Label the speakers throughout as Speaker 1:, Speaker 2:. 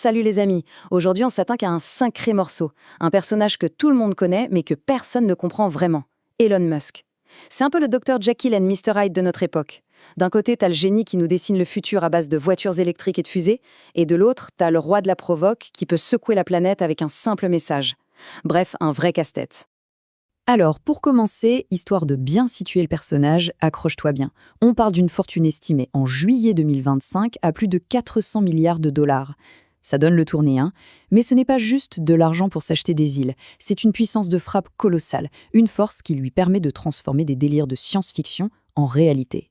Speaker 1: Salut les amis, aujourd'hui on s'attaque à un sacré morceau, un personnage que tout le monde connaît mais que personne ne comprend vraiment, Elon Musk. C'est un peu le Dr Jekyll and Mr Hyde de notre époque. D'un côté, t'as le génie qui nous dessine le futur à base de voitures électriques et de fusées, et de l'autre, t'as le roi de la provoque qui peut secouer la planète avec un simple message. Bref, un vrai casse-tête.
Speaker 2: Alors, pour commencer, histoire de bien situer le personnage, accroche-toi bien. On parle d'une fortune estimée en juillet 2025 à plus de 400 milliards de dollars. Ça donne le tournis, hein. Mais ce n'est pas juste de l'argent pour s'acheter des îles. C'est une puissance de frappe colossale, une force qui lui permet de transformer des délires de science-fiction en réalité.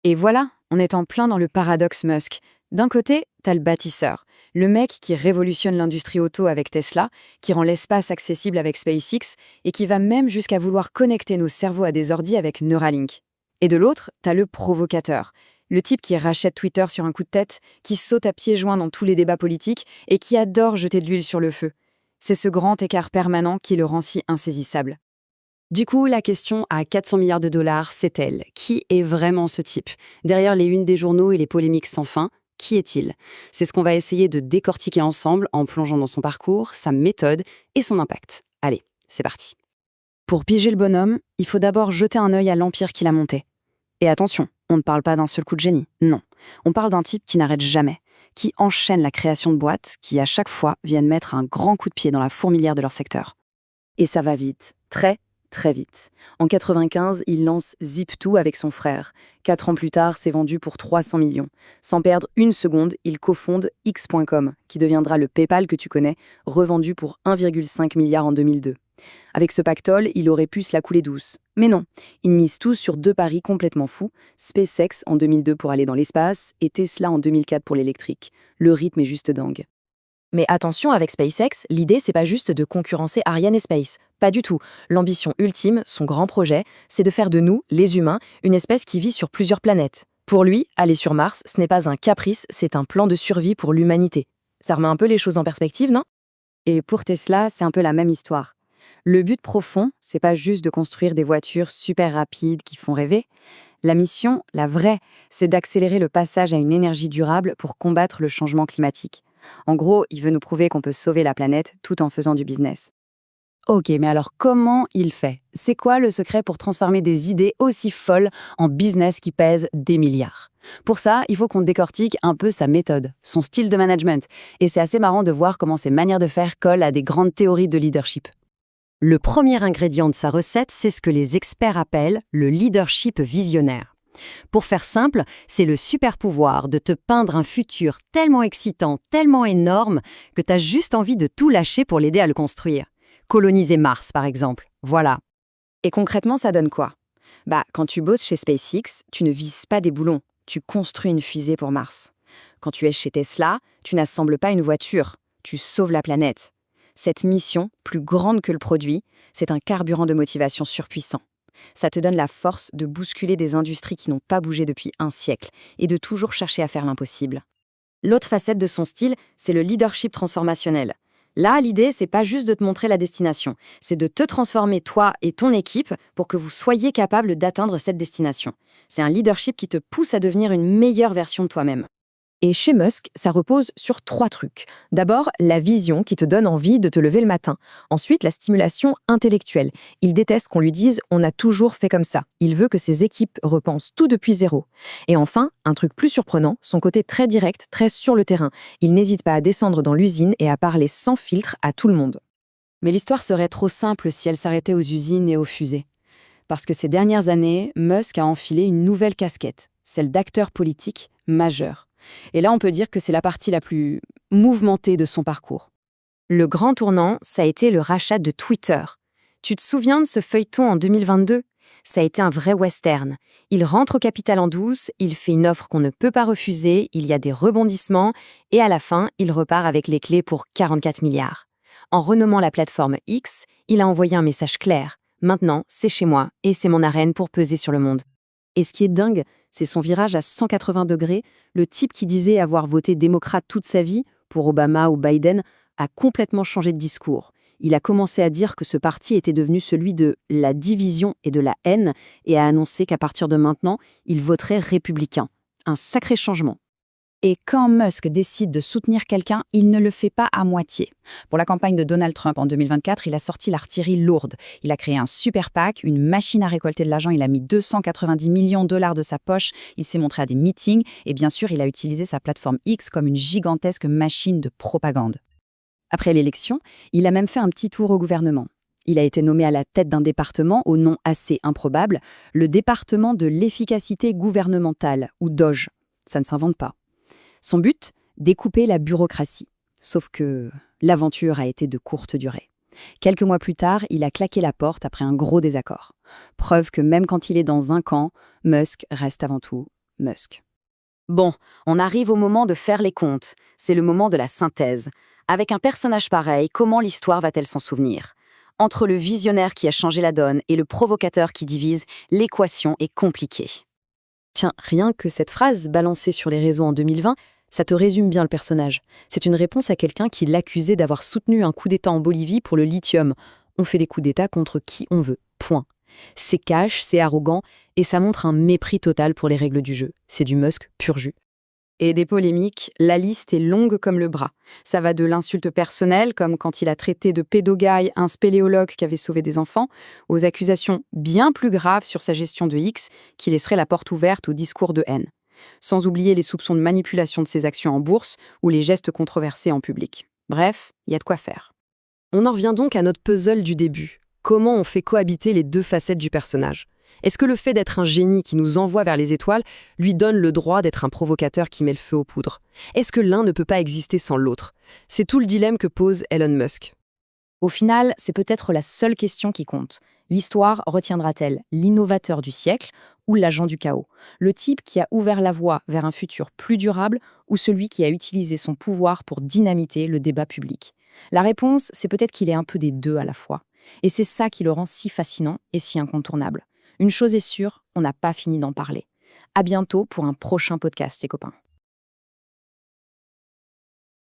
Speaker 1: Et voilà, on est en plein dans le paradoxe Musk. D'un côté, t'as le bâtisseur, le mec qui révolutionne l'industrie auto avec Tesla, qui rend l'espace accessible avec SpaceX et qui va même jusqu'à vouloir connecter nos cerveaux à des ordis avec Neuralink. Et de l'autre, t'as le provocateur, le type qui rachète Twitter sur un coup de tête, qui saute à pieds joints dans tous les débats politiques et qui adore jeter de l'huile sur le feu. C'est ce grand écart permanent qui le rend si insaisissable. Du coup, la question à 400 milliards de dollars, c'est elle. Qui est vraiment ce type? Derrière les unes des journaux et les polémiques sans fin, qui est-il? C'est ce qu'on va essayer de décortiquer ensemble en plongeant dans son parcours, sa méthode et son impact. Allez, c'est parti. Pour piéger le bonhomme, il faut d'abord jeter un œil à l'empire qu'il a monté. Et attention, on ne parle pas d'un seul coup de génie, non. On parle d'un type qui n'arrête jamais, qui enchaîne la création de boîtes qui, à chaque fois, viennent mettre un grand coup de pied dans la fourmilière de leur secteur. Et ça va vite, très vite. En 95, il lance Zip2 avec son frère. 4 ans plus tard, c'est vendu pour 300 millions. Sans perdre une seconde, il cofonde X.com, qui deviendra le PayPal que tu connais, revendu pour 1,5 milliard en 2002. Avec ce pactole, il aurait pu se la couler douce. Mais non, il mise tout sur deux paris complètement fous, SpaceX en 2002 pour aller dans l'espace et Tesla en 2004 pour l'électrique. Le rythme est juste dingue.
Speaker 2: Mais attention, avec SpaceX, l'idée, c'est pas juste de concurrencer Ariane et Space. Pas du tout. L'ambition ultime, son grand projet, c'est de faire de nous, les humains, une espèce qui vit sur plusieurs planètes. Pour lui, aller sur Mars, ce n'est pas un caprice, c'est un plan de survie pour l'humanité. Ça remet un peu les choses en perspective, non?
Speaker 1: Et pour Tesla, c'est un peu la même histoire. Le but profond, c'est pas juste de construire des voitures super rapides qui font rêver. La mission, la vraie, c'est d'accélérer le passage à une énergie durable pour combattre le changement climatique. En gros, il veut nous prouver qu'on peut sauver la planète tout en faisant du business. Ok, mais alors comment il fait? C'est quoi le secret pour transformer des idées aussi folles en business qui pèse des milliards? Pour ça, il faut qu'on décortique un peu sa méthode, son style de management. Et c'est assez marrant de voir comment ses manières de faire collent à des grandes théories de leadership.
Speaker 3: Le premier ingrédient de sa recette, c'est ce que les experts appellent le leadership visionnaire. Pour faire simple, c'est le super pouvoir de te peindre un futur tellement excitant, tellement énorme, que tu as juste envie de tout lâcher pour l'aider à le construire. Coloniser Mars, par exemple. Voilà.
Speaker 1: Et concrètement, ça donne quoi? Quand tu bosses chez SpaceX, tu ne vises pas des boulons, tu construis une fusée pour Mars. Quand tu es chez Tesla, tu n'assembles pas une voiture, tu sauves la planète. Cette mission, plus grande que le produit, c'est un carburant de motivation surpuissant. Ça te donne la force de bousculer des industries qui n'ont pas bougé depuis un siècle et de toujours chercher à faire l'impossible. L'autre facette de son style, c'est le leadership transformationnel. Là, l'idée, c'est pas juste de te montrer la destination, c'est de te transformer toi et ton équipe pour que vous soyez capable d'atteindre cette destination. C'est un leadership qui te pousse à devenir une meilleure version de toi-même.
Speaker 2: Et chez Musk, ça repose sur 3 trucs. D'abord, la vision qui te donne envie de te lever le matin. Ensuite, la stimulation intellectuelle. Il déteste qu'on lui dise « on a toujours fait comme ça ». Il veut que ses équipes repensent tout depuis zéro. Et enfin, un truc plus surprenant, son côté très direct, très sur le terrain. Il n'hésite pas à descendre dans l'usine et à parler sans filtre à tout le monde.
Speaker 1: Mais l'histoire serait trop simple si elle s'arrêtait aux usines et aux fusées. Parce que ces dernières années, Musk a enfilé une nouvelle casquette, celle d'acteur politique majeur. Et là, on peut dire que c'est la partie la plus mouvementée de son parcours. Le grand tournant, ça a été le rachat de Twitter. Tu te souviens de ce feuilleton en 2022? Ça a été un vrai western. Il rentre au capital en douce, il fait une offre qu'on ne peut pas refuser, il y a des rebondissements, et à la fin, il repart avec les clés pour 44 milliards. En renommant la plateforme X, il a envoyé un message clair. Maintenant, c'est chez moi, et c'est mon arène pour peser sur le monde. Et ce qui est dingue, c'est son virage à 180 degrés. Le type qui disait avoir voté démocrate toute sa vie, pour Obama ou Biden, a complètement changé de discours. Il a commencé à dire que ce parti était devenu celui de la division et de la haine et a annoncé qu'à partir de maintenant, il voterait républicain. Un sacré changement. Et quand Musk décide de soutenir quelqu'un, il ne le fait pas à moitié. Pour la campagne de Donald Trump en 2024, il a sorti l'artillerie lourde. Il a créé un super PAC, une machine à récolter de l'argent. Il a mis 290 millions de dollars de sa poche. Il s'est montré à des meetings. Et bien sûr, il a utilisé sa plateforme X comme une gigantesque machine de propagande. Après l'élection, il a même fait un petit tour au gouvernement. Il a été nommé à la tête d'un département au nom assez improbable, le département de l'efficacité gouvernementale, ou DOGE. Ça ne s'invente pas. Son but, découper la bureaucratie. Sauf que l'aventure a été de courte durée. Quelques mois plus tard, il a claqué la porte après un gros désaccord. Preuve que même quand il est dans un camp, Musk reste avant tout Musk.
Speaker 3: Bon, on arrive au moment de faire les comptes. C'est le moment de la synthèse. Avec un personnage pareil, comment l'histoire va-t-elle s'en souvenir ? Entre le visionnaire qui a changé la donne et le provocateur qui divise, l'équation est compliquée.
Speaker 2: Tiens, rien que cette phrase balancée sur les réseaux en 2020, ça te résume bien le personnage. C'est une réponse à quelqu'un qui l'accusait d'avoir soutenu un coup d'État en Bolivie pour le lithium. On fait des coups d'État contre qui on veut. Point. C'est cash, c'est arrogant, et ça montre un mépris total pour les règles du jeu. C'est du Musk pur jus.
Speaker 1: Et des polémiques, la liste est longue comme le bras. Ça va de l'insulte personnelle, comme quand il a traité de pédogaille un spéléologue qui avait sauvé des enfants, aux accusations bien plus graves sur sa gestion de X, qui laisserait la porte ouverte au discours de haine. Sans oublier les soupçons de manipulation de ses actions en bourse ou les gestes controversés en public. Bref, il y a de quoi faire.
Speaker 2: On en revient donc à notre puzzle du début. Comment on fait cohabiter les deux facettes du personnage ? Est-ce que le fait d'être un génie qui nous envoie vers les étoiles lui donne le droit d'être un provocateur qui met le feu aux poudres ? Est-ce que l'un ne peut pas exister sans l'autre ? C'est tout le dilemme que pose Elon Musk.
Speaker 1: Au final, c'est peut-être la seule question qui compte. L'histoire retiendra-t-elle l'innovateur du siècle ou l'agent du chaos ? Le type qui a ouvert la voie vers un futur plus durable ou celui qui a utilisé son pouvoir pour dynamiter le débat public ? La réponse, c'est peut-être qu'il est un peu des deux à la fois. Et c'est ça qui le rend si fascinant et si incontournable. Une chose est sûre, on n'a pas fini d'en parler. À bientôt pour un prochain podcast, les copains.